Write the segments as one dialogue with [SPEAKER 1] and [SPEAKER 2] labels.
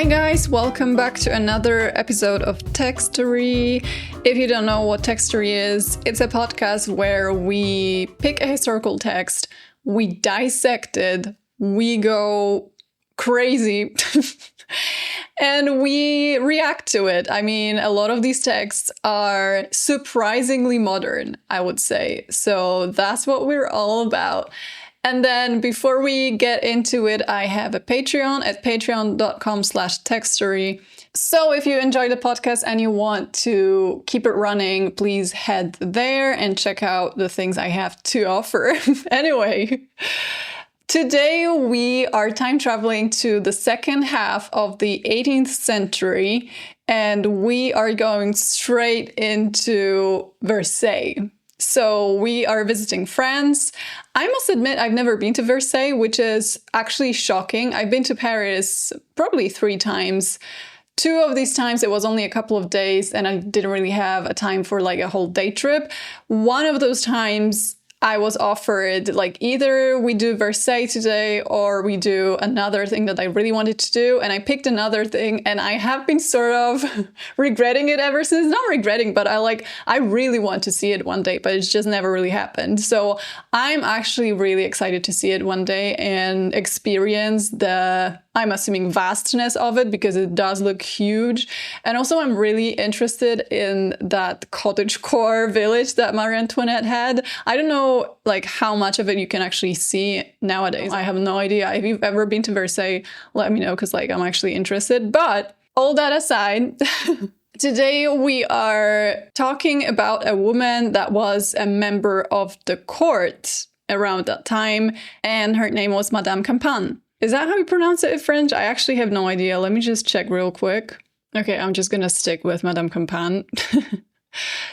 [SPEAKER 1] Hi guys, welcome back to another episode of Textory. If you don't know what Textory is, it's a podcast where we pick a historical text, we dissect it, we go crazy, and we react to it. I mean, a lot of these texts are surprisingly modern, I would say. So that's what we're all about. And then before we get into it, I have a Patreon at patreon.com/textory. So if you enjoy the podcast and you want to keep it running, please head there and check out the things I have to offer. Anyway, today we are time traveling to the second half of the 18th century, and we are going straight into Versailles. So we are visiting France. I must admit, I've never been to Versailles, which is actually shocking. I've been to Paris probably 3 times. 2 of these times, it was only a couple of days and I didn't really have a time for like a whole day trip. One of those times, I was offered like either we do Versailles today or we do another thing that I really wanted to do. And I picked another thing and I have been sort of regretting it ever since. Not regretting, but I really want to see it one day, but it's just never really happened. So I'm actually really excited to see it one day and experience the, I'm assuming, vastness of it because it does look huge. And also I'm really interested in that cottagecore village that Marie Antoinette had. I don't know like how much of it you can actually see nowadays. I have no idea. If you've ever been to Versailles, let me know because like I'm actually interested. But all that aside, today we are talking about a woman that was a member of the court around that time, and her name was Madame Campan. Is that how you pronounce it in French? I actually have no idea. Let me just check real quick. Okay, I'm just gonna stick with Madame Campan.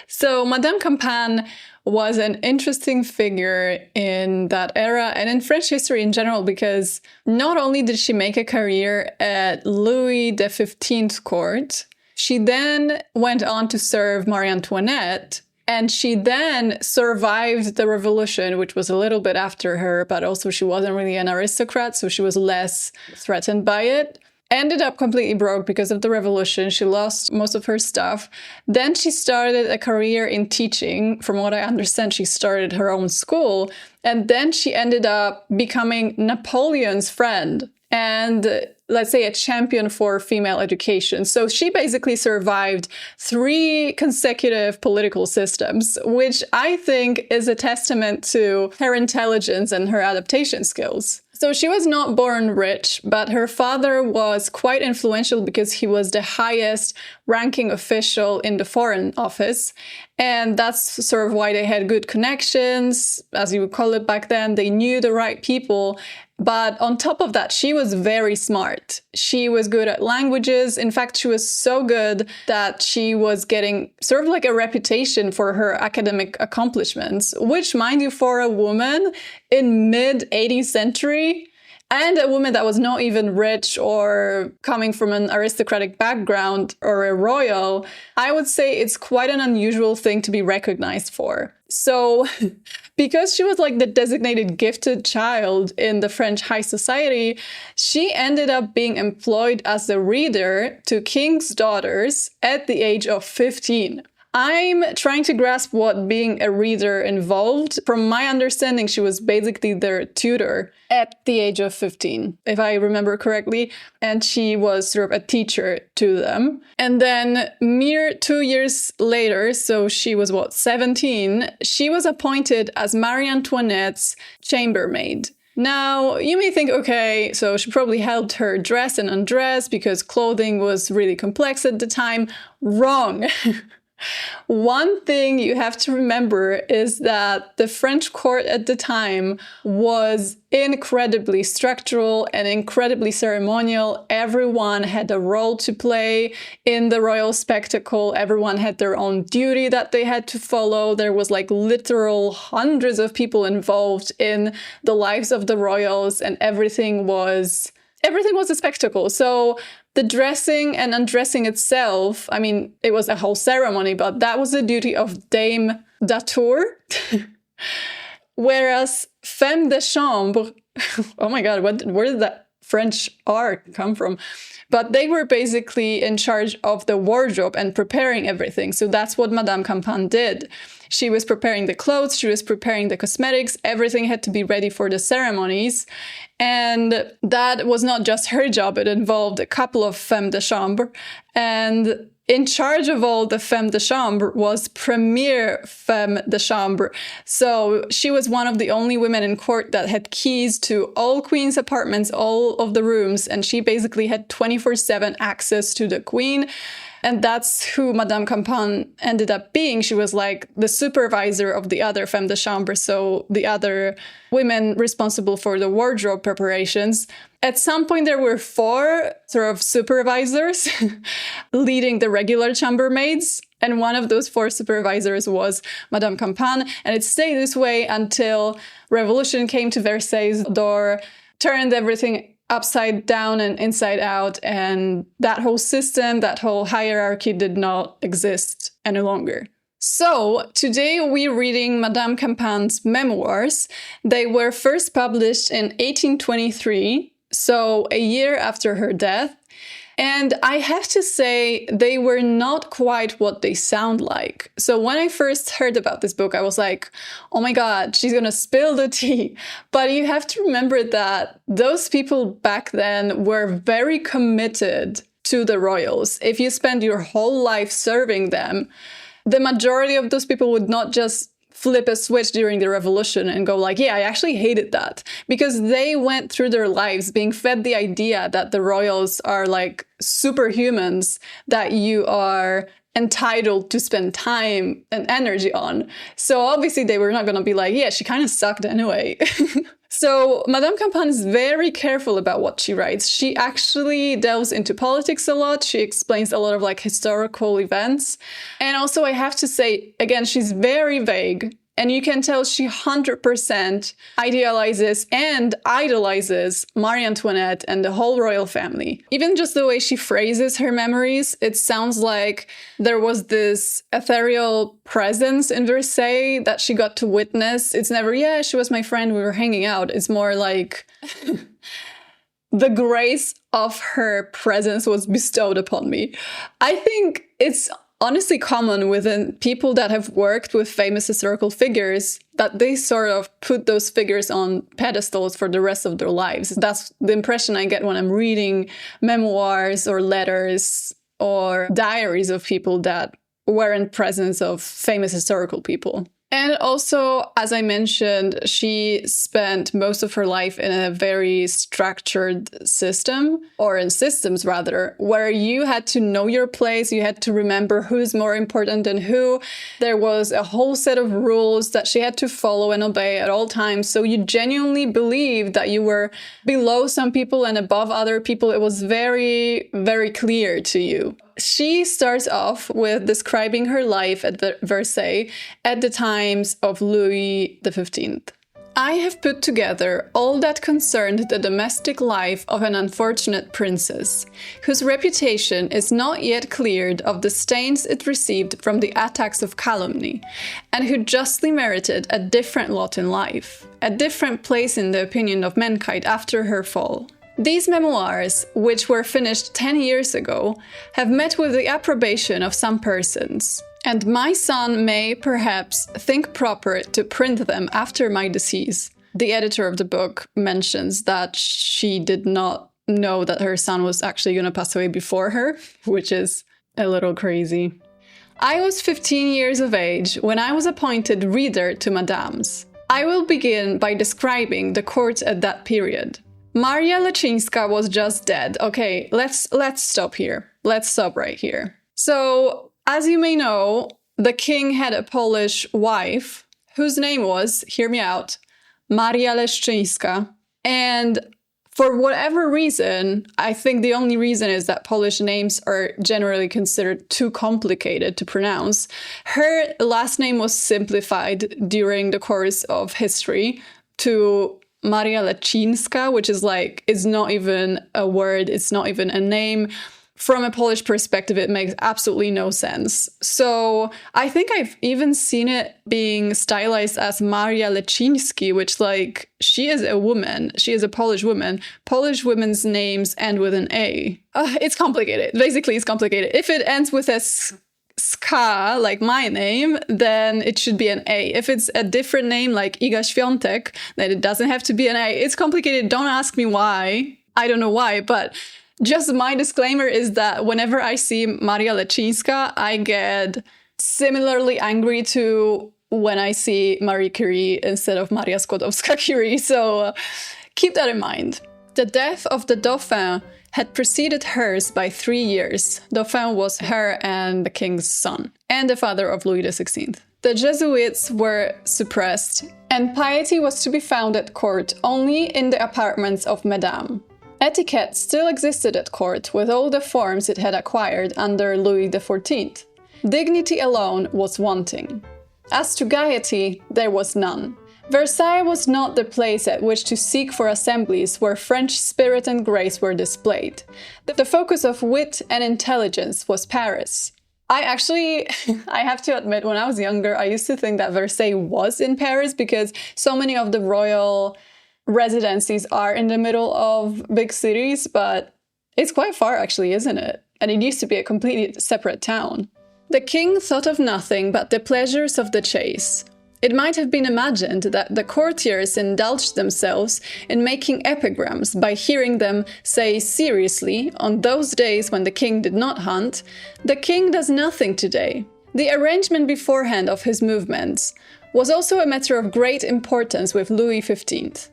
[SPEAKER 1] So Madame Campan was an interesting figure in that era and in French history in general, because not only did she make a career at Louis XV's court, she then went on to serve Marie Antoinette. And she then survived the revolution, which was a little bit after her, but also she wasn't really an aristocrat, so she was less threatened by it. Ended up completely broke because of the revolution. She lost most of her stuff. Then she started a career in teaching. From what I understand, she started her own school. And then she ended up becoming Napoleon's friend and, let's say, a champion for female education. So she basically survived 3 consecutive political systems, which I think is a testament to her intelligence and her adaptation skills. So she was not born rich, but her father was quite influential because he was the highest ranking official in the Foreign Office. And that's sort of why they had good connections, as you would call it back then. They knew the right people. But on top of that, she was very smart. She was good at languages. In fact, she was so good that she was getting sort of like a reputation for her academic accomplishments, which, mind you, for a woman in mid-18th century, and a woman that was not even rich or coming from an aristocratic background or a royal, I would say it's quite an unusual thing to be recognized for. So because she was like the designated gifted child in the French high society, she ended up being employed as a reader to king's daughters at the age of 15. I'm trying to grasp what being a reader involved. From my understanding, she was basically their tutor at the age of 15, if I remember correctly. And she was sort of a teacher to them. And then mere 2 years later, so she was 17, she was appointed as Marie Antoinette's chambermaid. Now, you may think, okay, so she probably helped her dress and undress because clothing was really complex at the time. Wrong. One thing you have to remember is that the French court at the time was incredibly structural and incredibly ceremonial. Everyone had a role to play in the royal spectacle. Everyone had their own duty that they had to follow. There was like literal hundreds of people involved in the lives of the royals, and everything was a spectacle. So the dressing and undressing itself, I mean, it was a whole ceremony, but that was the duty of Dame d'Atour. Whereas femme de chambre, oh my God, where did that French R come from? But they were basically in charge of the wardrobe and preparing everything. So that's what Madame Campan did. She was preparing the clothes, she was preparing the cosmetics, everything had to be ready for the ceremonies. And that was not just her job, it involved a couple of femmes de chambre. And in charge of all the femmes de chambre was premier femme de chambre. So she was one of the only women in court that had keys to all queen's apartments, all of the rooms. And she basically had 24/7 access to the queen. And that's who Madame Campan ended up being. She was like the supervisor of the other femme de chambre, so the other women responsible for the wardrobe preparations. At some point, there were 4 sort of supervisors leading the regular chambermaids. And one of those 4 supervisors was Madame Campan. And it stayed this way until revolution came to Versailles' door, turned everything upside down and inside out, and that whole system, that whole hierarchy did not exist any longer. So today we're reading Madame Campan's memoirs. They were first published in 1823, so a year after her death. And I have to say, they were not quite what they sound like. So when I first heard about this book, I was like, oh my God, she's gonna spill the tea. But you have to remember that those people back then were very committed to the royals. If you spend your whole life serving them, the majority of those people would not just flip a switch during the revolution and go like, yeah, I actually hated that. Because they went through their lives being fed the idea that the royals are like superhumans that you are entitled to spend time and energy on. So obviously they were not going to be like, yeah, she kind of sucked anyway. So Madame Campan is very careful about what she writes. She actually delves into politics a lot. She explains a lot of like historical events. And also I have to say, again, she's very vague. And you can tell she 100% idealizes and idolizes Marie Antoinette and the whole royal family. Even just the way she phrases her memories, it sounds like there was this ethereal presence in Versailles that she got to witness. It's never, yeah, she was my friend, we were hanging out. It's more like the grace of her presence was bestowed upon me. I think it's honestly common within people that have worked with famous historical figures that they sort of put those figures on pedestals for the rest of their lives. That's the impression I get when I'm reading memoirs or letters or diaries of people that were in presence of famous historical people. And also, as I mentioned, she spent most of her life in a very structured system, or in systems rather, where you had to know your place, you had to remember who's more important than who. There was a whole set of rules that she had to follow and obey at all times. So you genuinely believed that you were below some people and above other people. It was very, very clear to you. She starts off with describing her life at Versailles at the times of Louis XV. I have put together all that concerned the domestic life of an unfortunate princess, whose reputation is not yet cleared of the stains it received from the attacks of calumny, and who justly merited a different lot in life, a different place in the opinion of mankind after her fall. These memoirs, which were finished 10 years ago, have met with the approbation of some persons, and my son may, perhaps, think proper to print them after my decease. The editor of the book mentions that she did not know that her son was actually going to pass away before her, which is a little crazy. I was 15 years of age when I was appointed reader to Madame's. I will begin by describing the court at that period. Maria Leszczyńska was just dead. Okay, let's stop here. Let's stop right here. So, as you may know, the king had a Polish wife whose name was, hear me out, Maria Leszczyńska. And for whatever reason, I think the only reason is that Polish names are generally considered too complicated to pronounce. Her last name was simplified during the course of history to Maria Leszczyńska, which is like, it's not even a word, it's not even a name. from a Polish perspective, it makes absolutely no sense. So I think I've even seen it being stylized as Maria Leciński, which, like, she is a woman. She is a Polish woman. Polish women's names end with an A. It's complicated. Basically, it's complicated. If it ends with a Ska, like my name, then it should be an A. If it's a different name, like Iga Świątek, then it doesn't have to be an A. It's complicated. Don't ask me why. I don't know why, but just my disclaimer is that whenever I see Maria Lecińska, I get similarly angry to when I see Marie Curie instead of Maria Skłodowska-Curie. So keep that in mind. The death of the Dauphin had preceded hers by 3 years. Dauphin was her and the king's son, and the father of Louis XVI. The Jesuits were suppressed, and piety was to be found at court only in the apartments of Madame. Etiquette still existed at court with all the forms it had acquired under Louis XIV. Dignity alone was wanting. As to gaiety, there was none. Versailles was not the place at which to seek for assemblies where French spirit and grace were displayed. The focus of wit and intelligence was Paris. I have to admit, when I was younger, I used to think that Versailles was in Paris because so many of the royal residencies are in the middle of big cities, but it's quite far actually, isn't it? And it used to be a completely separate town. The king thought of nothing but the pleasures of the chase. It might have been imagined that the courtiers indulged themselves in making epigrams by hearing them say seriously, on those days when the king did not hunt, "The king does nothing today." The arrangement beforehand of his movements was also a matter of great importance with Louis XV.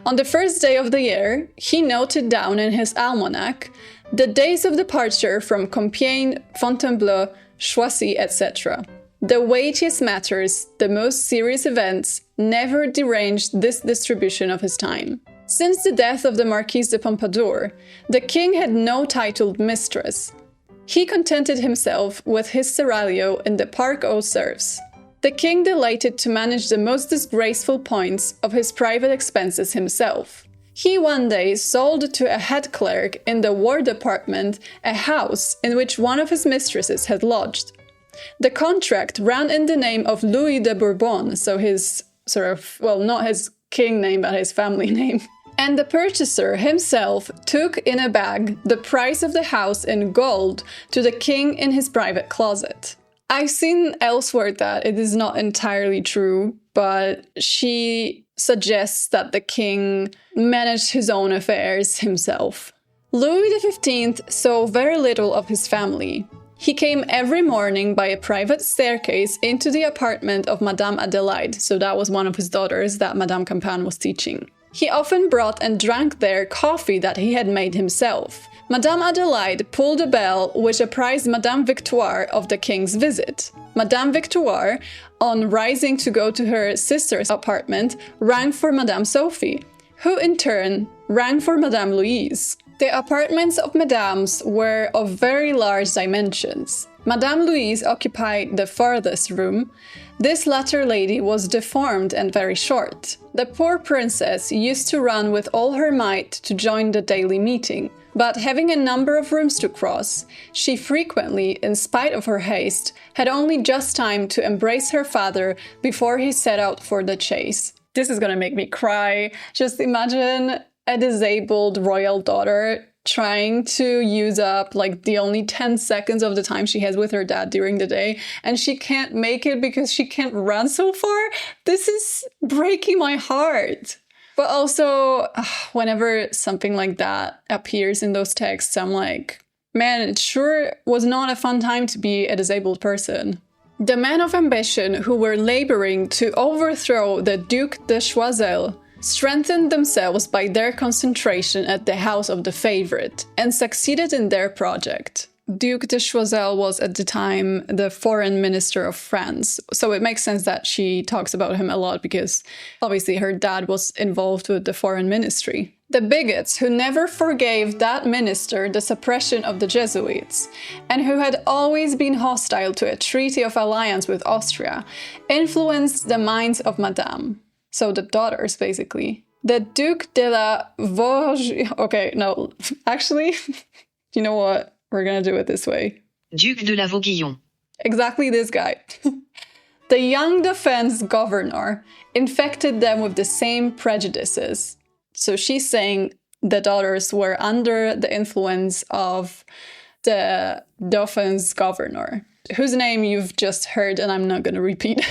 [SPEAKER 1] On the first day of the year, he noted down in his almanac the days of departure from Compiègne, Fontainebleau, Choisy, etc. The weightiest matters, the most serious events, never deranged this distribution of his time. Since the death of the Marquise de Pompadour, the king had no titled mistress. He contented himself with his seraglio in the Parc aux Cerfs. The king delighted to manage the most disgraceful points of his private expenses himself. He one day sold to a head clerk in the War Department a house in which one of his mistresses had lodged. The contract ran in the name of Louis de Bourbon, so his not his king name, but his family name. And the purchaser himself took in a bag the price of the house in gold to the king in his private closet. I've seen elsewhere that it is not entirely true, but she suggests that the king managed his own affairs himself. Louis XV saw very little of his family. He came every morning by a private staircase into the apartment of Madame Adelaide, so that was one of his daughters that Madame Campan was teaching. He often brought and drank there coffee that he had made himself. Madame Adelaide pulled a bell which apprised Madame Victoire of the king's visit. Madame Victoire, on rising to go to her sister's apartment, rang for Madame Sophie, who in turn rang for Madame Louise. The apartments of Madames were of very large dimensions. Madame Louise occupied the farthest room. This latter lady was deformed and very short. The poor princess used to run with all her might to join the daily meeting, but having a number of rooms to cross, she frequently, in spite of her haste, had only just time to embrace her father before he set out for the chase. This is gonna make me cry. Just imagine a disabled royal daughter trying to use up like the only 10 seconds of the time she has with her dad during the day, and she can't make it because she can't run so far. This is breaking my heart. But also, whenever something like that appears in those texts, I'm like, man, it sure was not a fun time to be a disabled person. The men of ambition who were laboring to overthrow the Duc de Choiseul strengthened themselves by their concentration at the house of the favorite, and succeeded in their project. Duc de Choiseul was at the time the foreign minister of France, so it makes sense that she talks about him a lot because obviously her dad was involved with the foreign ministry. The bigots who never forgave that minister the suppression of the Jesuits, and who had always been hostile to a treaty of alliance with Austria, influenced the minds of Madame. So the daughters, basically. The Duc de la Vosges... Okay, no, actually, you know what? We're going to do it this way.
[SPEAKER 2] Duc de la Vauguillon.
[SPEAKER 1] Exactly this guy. The young Dauphin's governor infected them with the same prejudices. So she's saying the daughters were under the influence of the Dauphin's governor, whose name you've just heard, and I'm not going to repeat.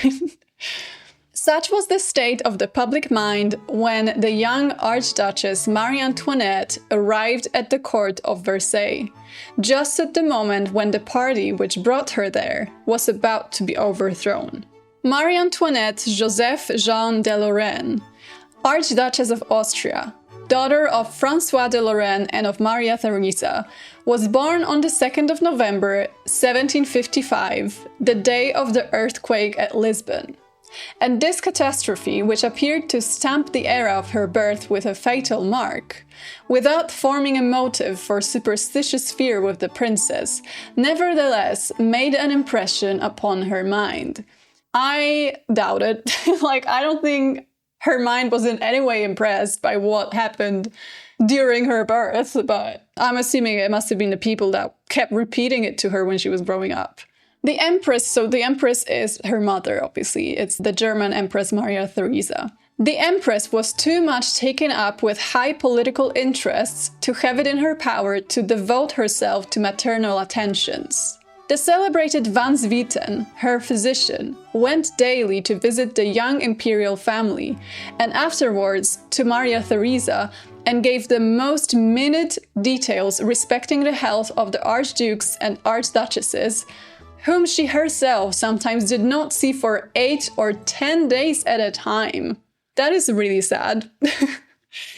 [SPEAKER 1] Such was the state of the public mind when the young Archduchess Marie Antoinette arrived at the court of Versailles, just at the moment when the party which brought her there was about to be overthrown. Marie Antoinette Joseph Jean de Lorraine, Archduchess of Austria, daughter of François de Lorraine and of Maria Theresa, was born on the 2nd of November 1755, the day of the earthquake at Lisbon. And this catastrophe, which appeared to stamp the era of her birth with a fatal mark, without forming a motive for superstitious fear with the princess, nevertheless made an impression upon her mind. I doubt it. I don't think her mind was in any way impressed by what happened during her birth, but I'm assuming it must have been the people that kept repeating it to her when she was growing up. The Empress is her mother, obviously. It's the German Empress Maria Theresa. The Empress was too much taken up with high political interests to have it in her power to devote herself to maternal attentions. The celebrated Van Swieten, her physician, went daily to visit the young imperial family, and afterwards to Maria Theresa, and gave the most minute details respecting the health of the archdukes and archduchesses, whom she herself sometimes did not see for 8 or 10 days at a time. That is really sad.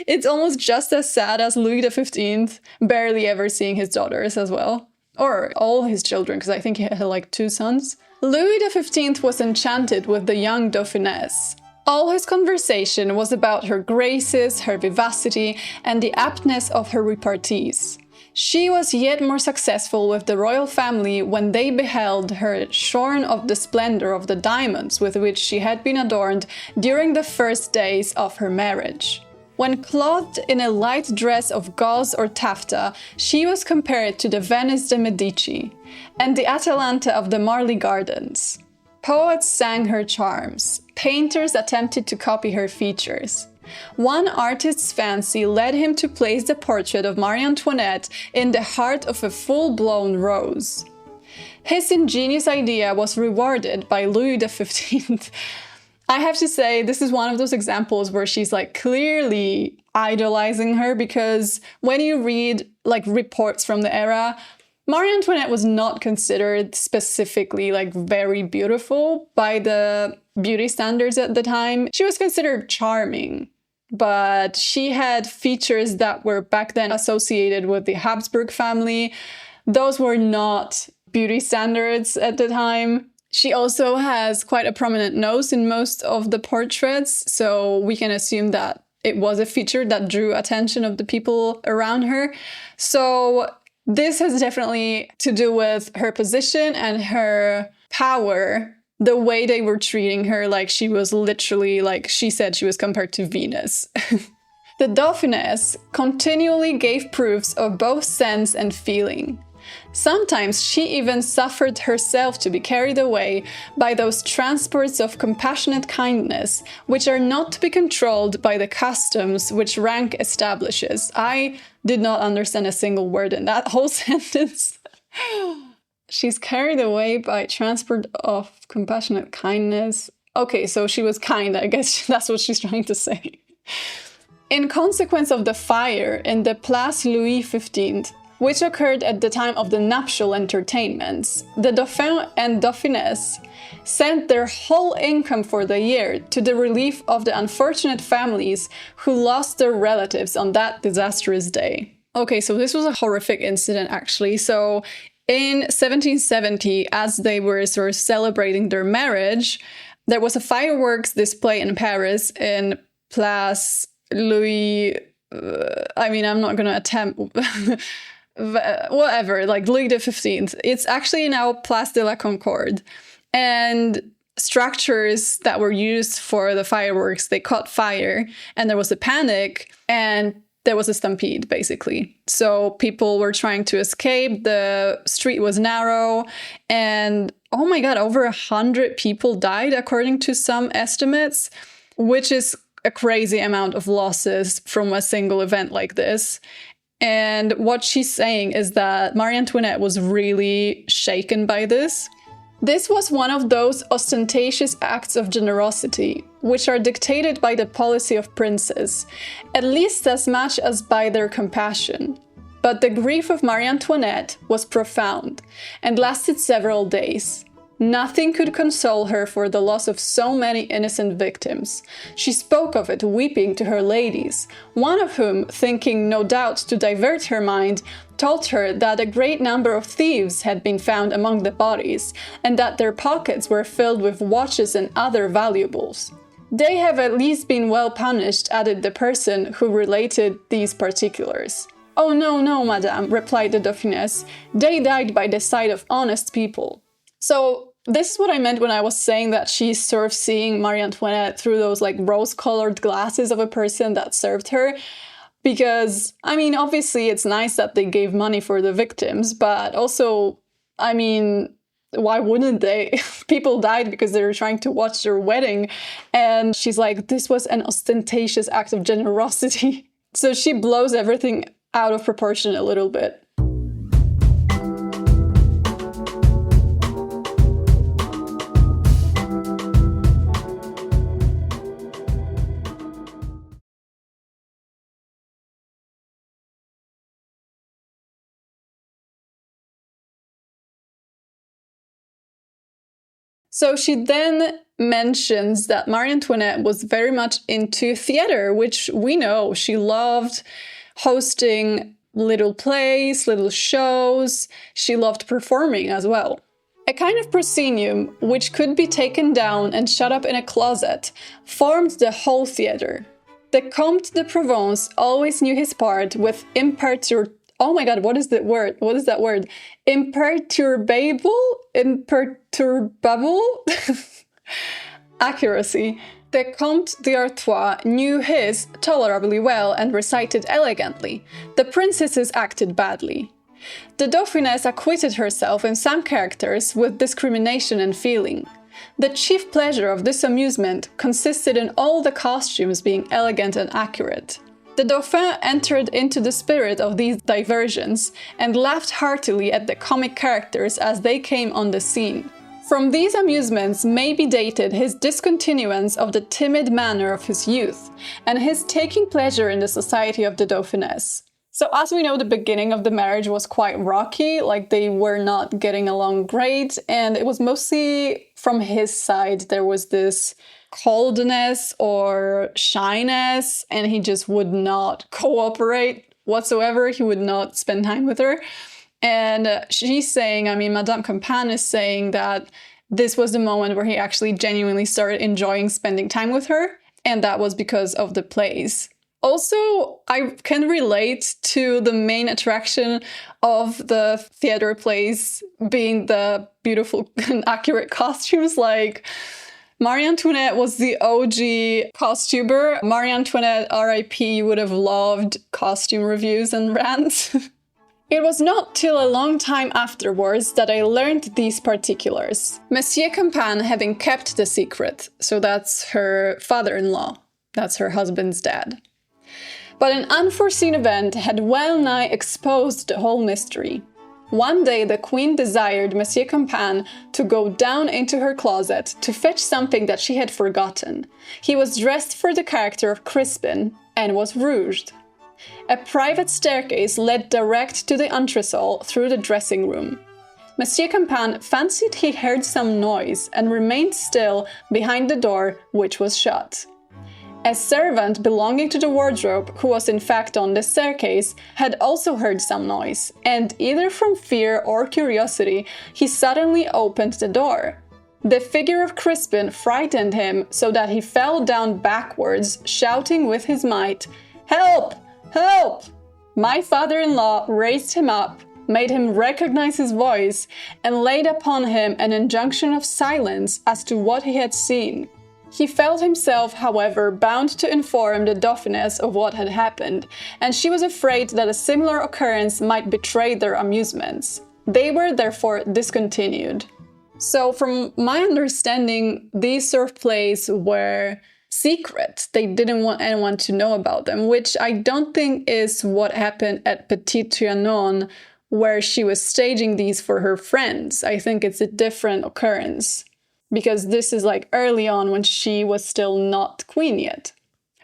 [SPEAKER 1] It's almost just as sad as Louis XV barely ever seeing his daughters as well. Or all his children, because I think he had 2 sons. Louis XV was enchanted with the young Dauphiness. All his conversation was about her graces, her vivacity, and the aptness of her repartees. She was yet more successful with the royal family when they beheld her shorn of the splendor of the diamonds with which she had been adorned during the first days of her marriage. When clothed in a light dress of gauze or taffeta, she was compared to the Venice de Medici and the Atalanta of the Marly Gardens. Poets sang her charms. Painters attempted to copy her features. One artist's fancy led him to place the portrait of Marie Antoinette in the heart of a full-blown rose. His ingenious idea was rewarded by Louis XV. I have to say, this is one of those examples where she's clearly idolizing her, because when you read reports from the era, Marie Antoinette was not considered specifically very beautiful by the beauty standards at the time. She was considered charming, but she had features that were back then associated with the Habsburg family. Those were not beauty standards at the time. She also has quite a prominent nose in most of the portraits, so we can assume that it was a feature that drew attention of the people around her. So this has definitely to do with her position and her power, the way they were treating her, she was literally, she said she was compared to Venus. The Dauphiness continually gave proofs of both sense and feeling. Sometimes she even suffered herself to be carried away by those transports of compassionate kindness, which are not to be controlled by the customs which rank establishes. I did not understand a single word in that whole sentence. She's carried away by transport of compassionate kindness. Okay, so she was kind, I guess that's what she's trying to say. In consequence of the fire in the Place Louis XV, which occurred at the time of the nuptial entertainments, the Dauphin and Dauphiness sent their whole income for the year to the relief of the unfortunate families who lost their relatives on that disastrous day. Okay, so this was a horrific incident, actually. So in 1770, as they were sort of celebrating their marriage, there was a fireworks display in Paris in Place Louis... I'm not going to attempt... whatever, Louis XV. It's actually now Place de la Concorde. And structures that were used for the fireworks, they caught fire, and there was a panic, and there was a stampede, basically. So people were trying to escape. The street was narrow. And oh my God, over 100 people died, according to some estimates, which is a crazy amount of losses from a single event like this. And what she's saying is that Marie Antoinette was really shaken by this. This was one of those ostentatious acts of generosity, which are dictated by the policy of princes, at least as much as by their compassion. But the grief of Marie Antoinette was profound and lasted several days. Nothing could console her for the loss of so many innocent victims. She spoke of it, weeping to her ladies, one of whom, thinking no doubt to divert her mind, told her that a great number of thieves had been found among the bodies, and that their pockets were filled with watches and other valuables. They have at least been well punished, added the person who related these particulars. Oh no, no, madame, replied the Dauphiness. They died by the side of honest people. So this is what I meant when I was saying that she's sort of seeing Marie Antoinette through those like rose-colored glasses of a person that served her. Because, I mean, obviously it's nice that they gave money for the victims, but also, I mean, why wouldn't they? People died because they were trying to watch their wedding. And she's like, this was an ostentatious act of generosity. So she blows everything out of proportion a little bit. So she then mentions that Marie Antoinette was very much into theater, which we know she loved hosting little plays, little shows. She loved performing as well. A kind of proscenium, which could be taken down and shut up in a closet, formed the whole theater. The Comte de Provence always knew his part with oh my God, what is that word? What is that word? Imperturbable accuracy. The Comte d'Artois knew his tolerably well and recited elegantly. The princesses acted badly. The Dauphiness acquitted herself in some characters with discrimination and feeling. The chief pleasure of this amusement consisted in all the costumes being elegant and accurate. The Dauphin entered into the spirit of these diversions and laughed heartily at the comic characters as they came on the scene. From these amusements may be dated his discontinuance of the timid manner of his youth, and his taking pleasure in the society of the Dauphiness. So as we know, the beginning of the marriage was quite rocky, like they were not getting along great, and it was mostly from his side. There was this coldness or shyness, and he just would not cooperate whatsoever. He would not spend time with her. And she's saying, I mean, Madame Campan is saying that this was the moment where he actually genuinely started enjoying spending time with her, and that was because of the plays. Also, I can relate to the main attraction of the theater plays being the beautiful and accurate costumes. Like, Marie Antoinette was the OG costumer. Marie Antoinette, R.I.P., would have loved costume reviews and rants. It was not till a long time afterwards that I learned these particulars. Monsieur Campan having kept the secret, so that's her father-in-law, that's her husband's dad. But an unforeseen event had well nigh exposed the whole mystery. One day the queen desired Monsieur Campan to go down into her closet to fetch something that she had forgotten. He was dressed for the character of Crispin and was rouged. A private staircase led direct to the entresol through the dressing room. Monsieur Campan fancied he heard some noise and remained still behind the door, which was shut. A servant belonging to the wardrobe, who was in fact on the staircase, had also heard some noise, and either from fear or curiosity, he suddenly opened the door. The figure of Crispin frightened him so that he fell down backwards, shouting with his might, "Help! Help!" My father-in-law raised him up, made him recognize his voice, and laid upon him an injunction of silence as to what he had seen. He felt himself, however, bound to inform the Dauphiness of what had happened, and she was afraid that a similar occurrence might betray their amusements. They were therefore discontinued. So from my understanding, these sort of plays were secret. They didn't want anyone to know about them, which I don't think is what happened at Petit Trianon, where she was staging these for her friends. I think it's a different occurrence, because this is like early on when she was still not queen yet.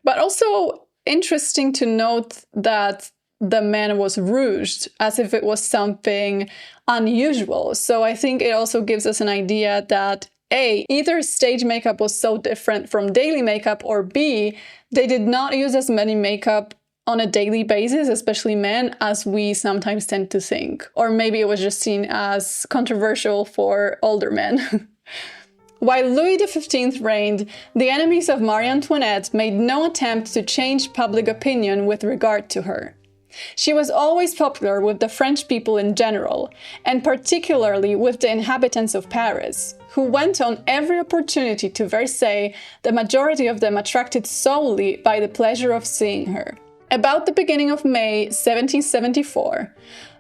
[SPEAKER 1] But also interesting to note that the man was rouged, as if it was something unusual. So I think it also gives us an idea that A, either stage makeup was so different from daily makeup, or B, they did not use as many makeup on a daily basis, especially men, as we sometimes tend to think. Or maybe it was just seen as controversial for older men. While Louis XV reigned, the enemies of Marie Antoinette made no attempt to change public opinion with regard to her. She was always popular with the French people in general, and particularly with the inhabitants of Paris, who went on every opportunity to Versailles, the majority of them attracted solely by the pleasure of seeing her. About the beginning of May 1774,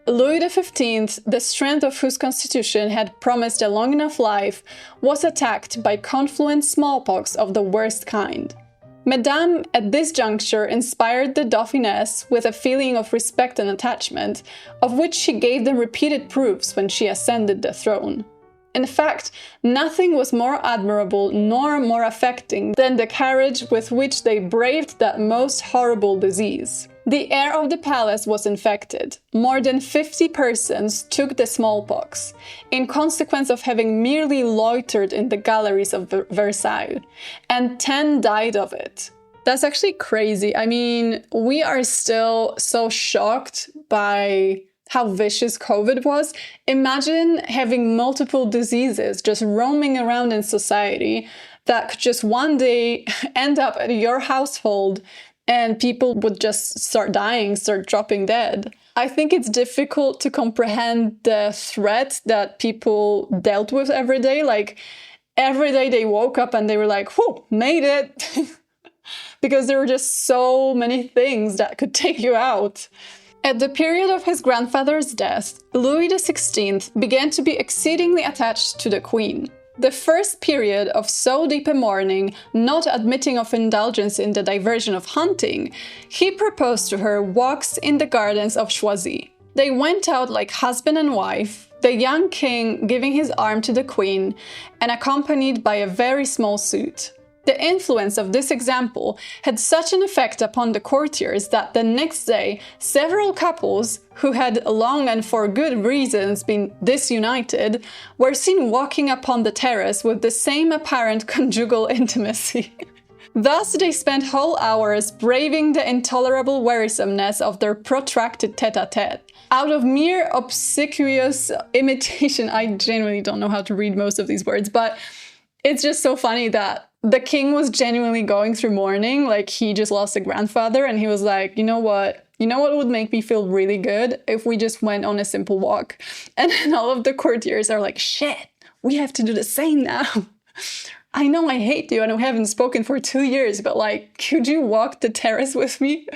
[SPEAKER 1] Louis XV, the strength of whose constitution had promised a long enough life, was attacked by confluent smallpox of the worst kind. Madame, at this juncture, inspired the Dauphiness with a feeling of respect and attachment, of which she gave them repeated proofs when she ascended the throne. In fact, nothing was more admirable nor more affecting than the courage with which they braved that most horrible disease. The air of the palace was infected. More than 50 persons took the smallpox, in consequence of having merely loitered in the galleries of Versailles, and 10 died of it. That's actually crazy. I mean, we are still so shocked by how vicious COVID was. Imagine having multiple diseases just roaming around in society that could just one day end up at your household, and people would just start dying, start dropping dead. I think it's difficult to comprehend the threat that people dealt with every day. Like, every day they woke up and they were like, whew, made it. Because there were just so many things that could take you out. At the period of his grandfather's death, Louis XVI began to be exceedingly attached to the Queen. The first period of so deep a mourning, not admitting of indulgence in the diversion of hunting, he proposed to her walks in the gardens of Choisy. They went out like husband and wife, the young king giving his arm to the Queen and accompanied by a very small suite. The influence of this example had such an effect upon the courtiers that the next day several couples, who had long and for good reasons been disunited, were seen walking upon the terrace with the same apparent conjugal intimacy. Thus they spent whole hours braving the intolerable wearisomeness of their protracted tête-à-tête. Out of mere obsequious imitation, I genuinely don't know how to read most of these words, but it's just so funny that the king was genuinely going through mourning, like he just lost a grandfather, and he was like, you know what would make me feel really good if we just went on a simple walk. And then all of the courtiers are like, shit, we have to do the same now. I know I hate you and we haven't spoken for 2 years, but like, could you walk the terrace with me?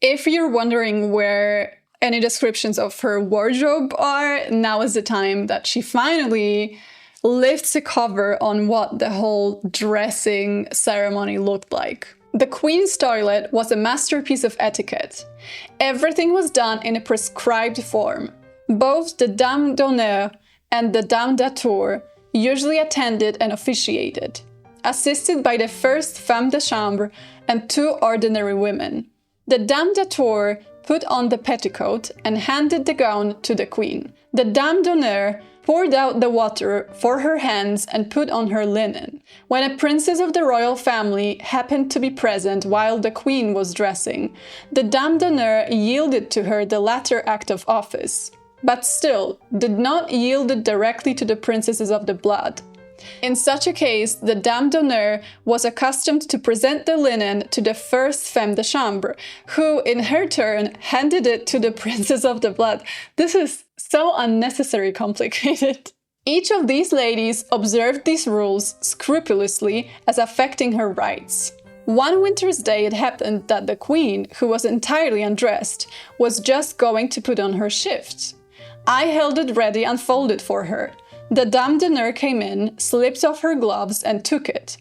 [SPEAKER 1] If you're wondering where any descriptions of her wardrobe are, now is the time that she finally lifts a cover on what the whole dressing ceremony looked like. The Queen's toilet was a masterpiece of etiquette. Everything was done in a prescribed form. Both the Dame d'honneur and the Dame d'atour usually attended and officiated, assisted by the first femme de chambre and 2 ordinary women. The Dame d'atour put on the petticoat and handed the gown to the Queen. The Dame d'honneur poured out the water for her hands and put on her linen. When a princess of the royal family happened to be present while the Queen was dressing, the Dame d'honneur yielded to her the latter act of office, but still did not yield it directly to the princesses of the blood. In such a case, the Dame d'honneur was accustomed to present the linen to the first femme de chambre, who, in her turn, handed it to the princess of the blood. This is so unnecessarily complicated. Each of these ladies observed these rules scrupulously as affecting her rights. One winter's day it happened that the queen, who was entirely undressed, was just going to put on her shift. I held it ready unfolded for her. The dame d'honneur came in, slipped off her gloves and took it.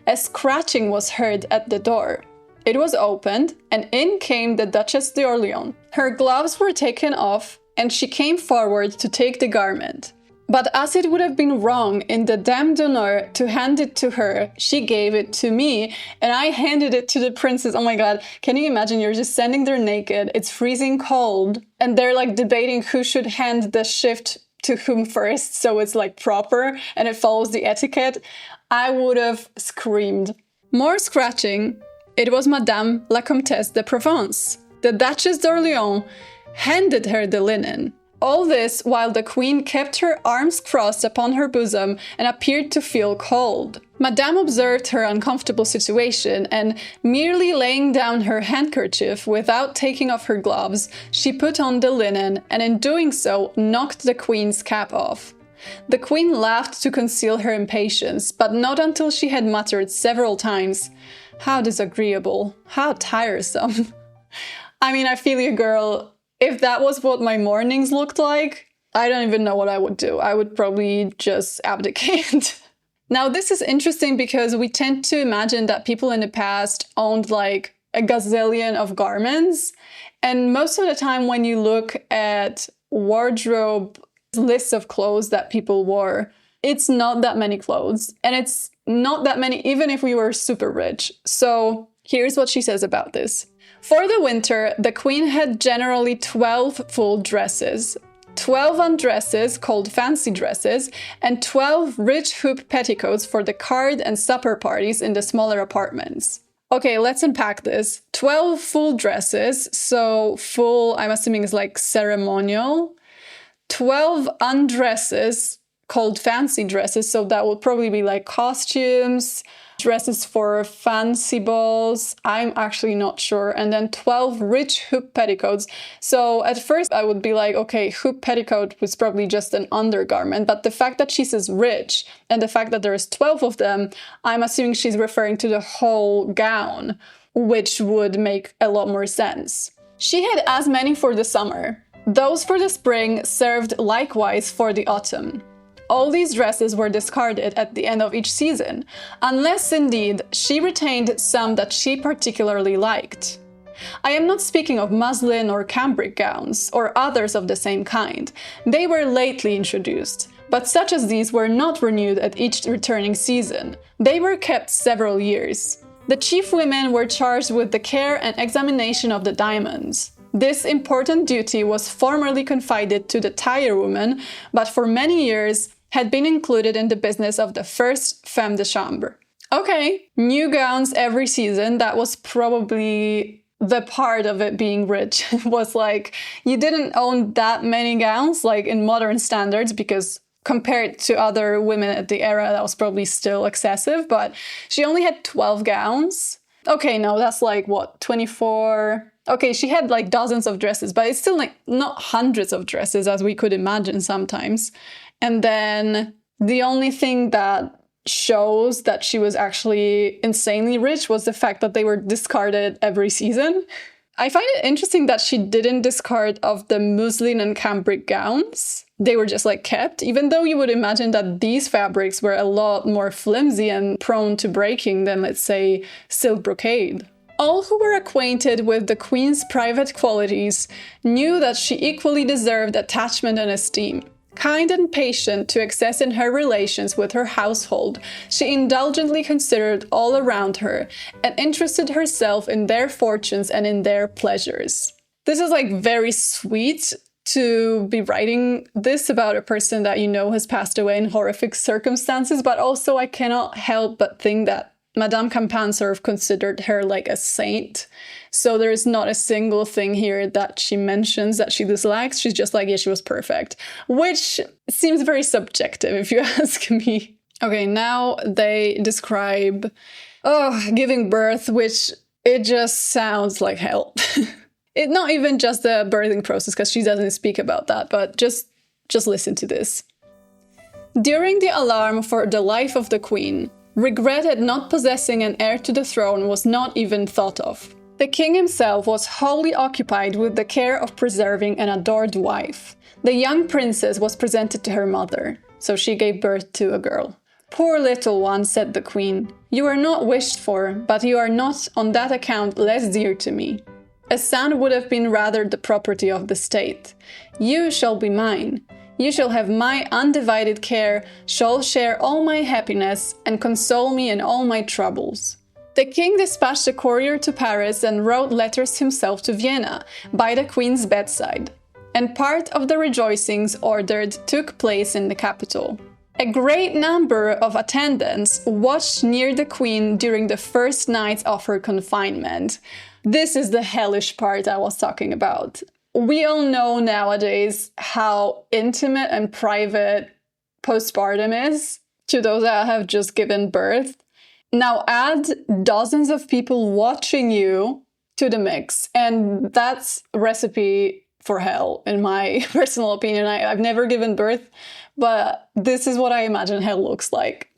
[SPEAKER 1] A scratching was heard at the door. It was opened, and in came the Duchess d'Orléans. Her gloves were taken off, and she came forward to take the garment. But as it would have been wrong in the dame d'honneur to hand it to her, she gave it to me, and I handed it to the princess. Oh my god, can you imagine? You're just standing there naked, it's freezing cold, and they're like debating who should hand the shift to whom first, so it's like proper, and it follows the etiquette. I would have screamed. More scratching. It was Madame la Comtesse de Provence. The Duchess d'Orléans handed her the linen. All this while the queen kept her arms crossed upon her bosom and appeared to feel cold. Madame observed her uncomfortable situation and, merely laying down her handkerchief without taking off her gloves, she put on the linen and in doing so knocked the queen's cap off. The queen laughed to conceal her impatience, but not until she had muttered several times, "How disagreeable, how tiresome." I mean, I feel you, girl. If that was what my mornings looked like, I don't even know what I would do. I would probably just abdicate. Now, this is interesting because we tend to imagine that people in the past owned like a gazillion of garments. And most of the time when you look at wardrobe lists of clothes that people wore, it's not that many clothes. And it's not that many even if we were super rich. So here's what she says about this. For the winter, the queen had generally 12 full dresses, 12 undresses called fancy dresses, and 12 rich hoop petticoats for the card and supper parties in the smaller apartments. Okay, let's unpack this. 12 full dresses, so full, I'm assuming is like ceremonial. 12 undresses called fancy dresses, so that would probably be like costumes, dresses for fancy balls, I'm actually not sure. And then 12 rich hoop petticoats. So at first I would be like, okay, hoop petticoat was probably just an undergarment. But the fact that she says rich and the fact that there's 12 of them, I'm assuming she's referring to the whole gown, which would make a lot more sense. She had as many for the summer. Those for the spring served likewise for the autumn. All these dresses were discarded at the end of each season, unless indeed she retained some that she particularly liked. I am not speaking of muslin or cambric gowns, or others of the same kind. They were lately introduced, but such as these were not renewed at each returning season. They were kept several years. The chief women were charged with the care and examination of the diamonds. This important duty was formerly confided to the tirewoman, but for many years had been included in the business of the first femme de chambre. Okay, new gowns every season. That was probably the part of it being rich. Was like, you didn't own that many gowns, like in modern standards, because compared to other women at the era, that was probably still excessive, but she only had 12 gowns. Okay, no, that's like, what, 24... Okay, she had like dozens of dresses, but it's still like not hundreds of dresses as we could imagine sometimes. And then the only thing that shows that she was actually insanely rich was the fact that they were discarded every season. I find it interesting that she didn't discard of the muslin and cambric gowns. They were just like kept, even though you would imagine that these fabrics were a lot more flimsy and prone to breaking than, let's say, silk brocade. All who were acquainted with the queen's private qualities knew that she equally deserved attachment and esteem. Kind and patient to excess in her relations with her household, she indulgently considered all around her and interested herself in their fortunes and in their pleasures. This is like very sweet to be writing this about a person that you know has passed away in horrific circumstances, but also I cannot help but think that Madame Campan sort of considered her like a saint. So there is not a single thing here that she mentions that she dislikes. She's just like, yeah, she was perfect. Which seems very subjective if you ask me. Okay, now they describe, giving birth, which it just sounds like hell. It's not even just the birthing process, because she doesn't speak about that, but just listen to this. During the alarm for the life of the queen, regret at not possessing an heir to the throne was not even thought of. The king himself was wholly occupied with the care of preserving an adored wife. The young princess was presented to her mother, so she gave birth to a girl. "Poor little one," said the queen, "you are not wished for, but you are not on that account less dear to me. A son would have been rather the property of the state. You shall be mine. You shall have my undivided care, shall share all my happiness, and console me in all my troubles." The king dispatched a courier to Paris and wrote letters himself to Vienna, by the queen's bedside. And part of the rejoicings ordered took place in the capital. A great number of attendants watched near the queen during the first nights of her confinement. This is the hellish part I was talking about. We all know nowadays how intimate and private postpartum is to those that have just given birth. Now add dozens of people watching you to the mix, and that's a recipe for hell, in my personal opinion. I've never given birth, but this is what I imagine hell looks like.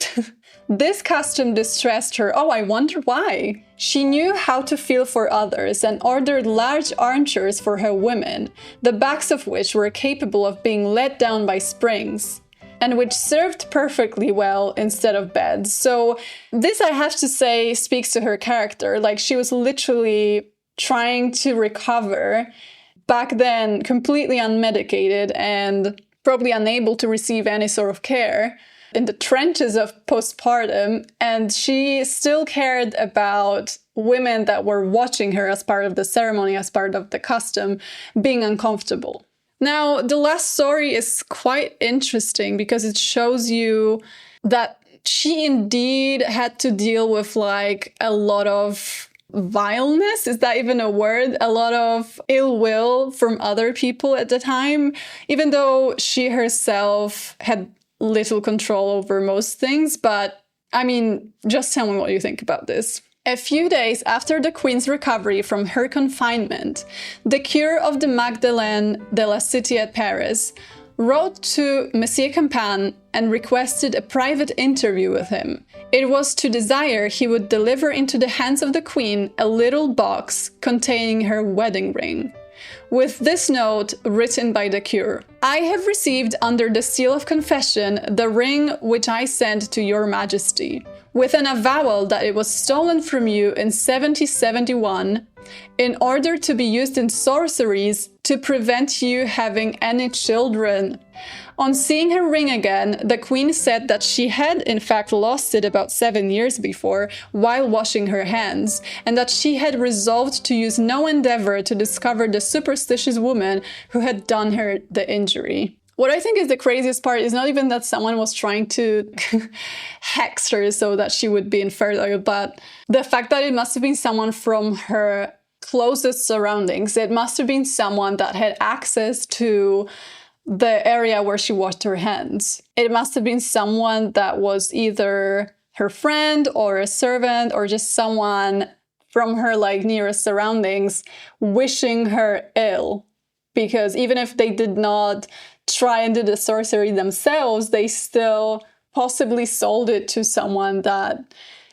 [SPEAKER 1] This custom distressed her. Oh, I wonder why. She knew how to feel for others and ordered large armchairs for her women, the backs of which were capable of being let down by springs, and which served perfectly well instead of beds. So this, I have to say, speaks to her character. Like, she was literally trying to recover, back then completely unmedicated and probably unable to receive any sort of care, in the trenches of postpartum, and she still cared about women that were watching her as part of the ceremony, as part of the custom, being uncomfortable. Now, the last story is quite interesting because it shows you that she indeed had to deal with like a lot of vileness. Is that even a word? A lot of ill will from other people at the time, even though she herself had little control over most things. But I mean, just tell me what you think about this. A few days after the queen's recovery from her confinement, the cure of the Magdalene de la Cité at Paris wrote to Monsieur Campan and requested a private interview with him. It was to desire he would deliver into the hands of the queen a little box containing her wedding ring. With this note written by the cure: "I have received under the seal of confession the ring which I sent to your majesty, with an avowal that it was stolen from you in 1771 in order to be used in sorceries to prevent you having any children." On seeing her ring again, the queen said that she had in fact lost it about 7 years before while washing her hands, and that she had resolved to use no endeavor to discover the superstitious woman who had done her the injury. What I think is the craziest part is not even that someone was trying to hex her so that she would be infertile, but the fact that it must have been someone from her closest surroundings. It must have been someone that had access to the area where she washed her hands. It must have been someone that was either her friend or a servant or just someone from her like nearest surroundings wishing her ill. Because even if they did not try and do the sorcery themselves, they still possibly sold it to someone that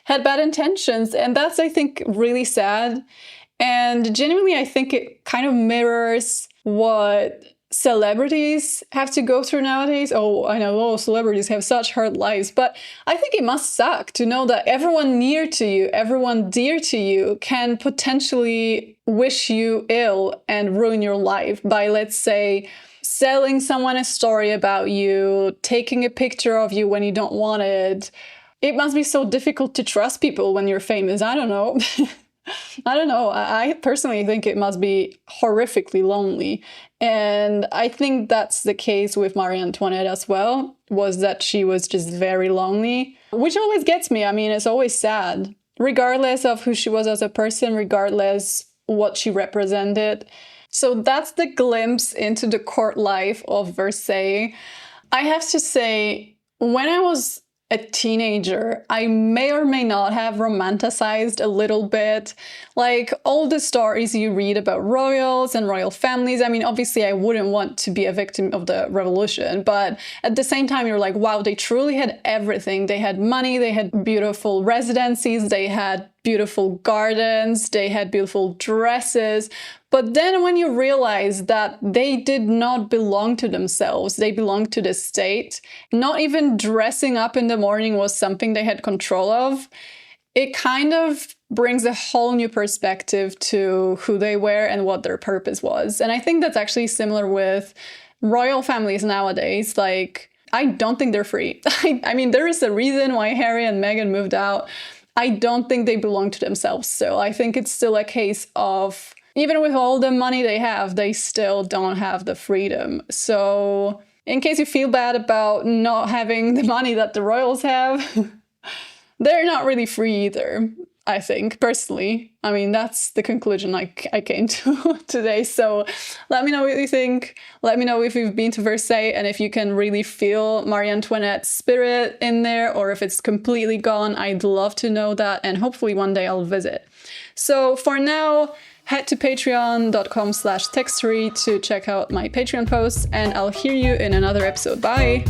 [SPEAKER 1] had bad intentions. And that's, I think, really sad. And genuinely, I think it kind of mirrors what celebrities have to go through nowadays. Oh, I know all celebrities have such hard lives, but I think it must suck to know that everyone near to you, everyone dear to you can potentially wish you ill and ruin your life by, let's say, selling someone a story about you, taking a picture of you when you don't want it. It must be so difficult to trust people when you're famous. I don't know. I don't know. I personally think it must be horrifically lonely. And I think that's the case with Marie Antoinette as well, was that she was just very lonely, which always gets me. I mean, it's always sad, regardless of who she was as a person, regardless what she represented. So that's the glimpse into the court life of Versailles. I have to say, when I was a teenager, I may or may not have romanticized a little bit. Like all the stories you read about royals and royal families. I mean, obviously I wouldn't want to be a victim of the revolution, but at the same time, you're like, wow, they truly had everything. They had money, they had beautiful residencies, they had beautiful gardens, they had beautiful dresses. But then when you realize that they did not belong to themselves, they belonged to the state, not even dressing up in the morning was something they had control of, it kind of brings a whole new perspective to who they were and what their purpose was. And I think that's actually similar with royal families nowadays. Like, I don't think they're free. I mean, there is a reason why Harry and Meghan moved out. I don't think they belong to themselves still. I think it's still a case of, even with all the money they have, they still don't have the freedom. So in case you feel bad about not having the money that the royals have, they're not really free either, I think, personally. I mean, that's the conclusion I came to today. So let me know what you think. Let me know if you've been to Versailles and if you can really feel Marie Antoinette's spirit in there, or if it's completely gone. I'd love to know that, and hopefully one day I'll visit. So for now, head to patreon.com/textory to check out my Patreon posts, and I'll hear you in another episode. Bye!